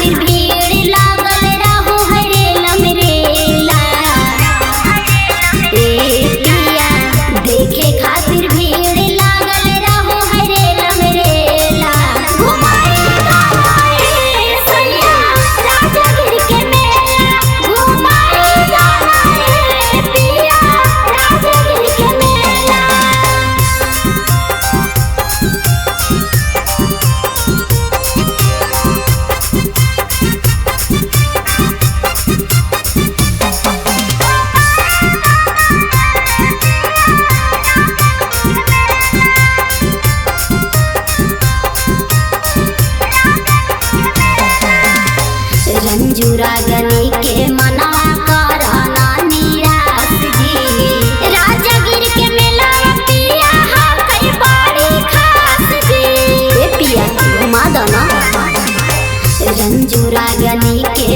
खातिर भीड़ लागल रहो हरेला मेरेला। ए पिया देखे खातिर भीड़ लागल रहो हरेला मेरेला। घुमाई जाना रे सैया राजगीर के मेला। घुमाई जाना रे पिया राजगीर के मेला। रंजूरा गनी के मना कराना निराश जी। राजगीर के मेला पिया हा कई बड़ी खास जी। ए पिया घुमा दो ना। रंजूरा गनी के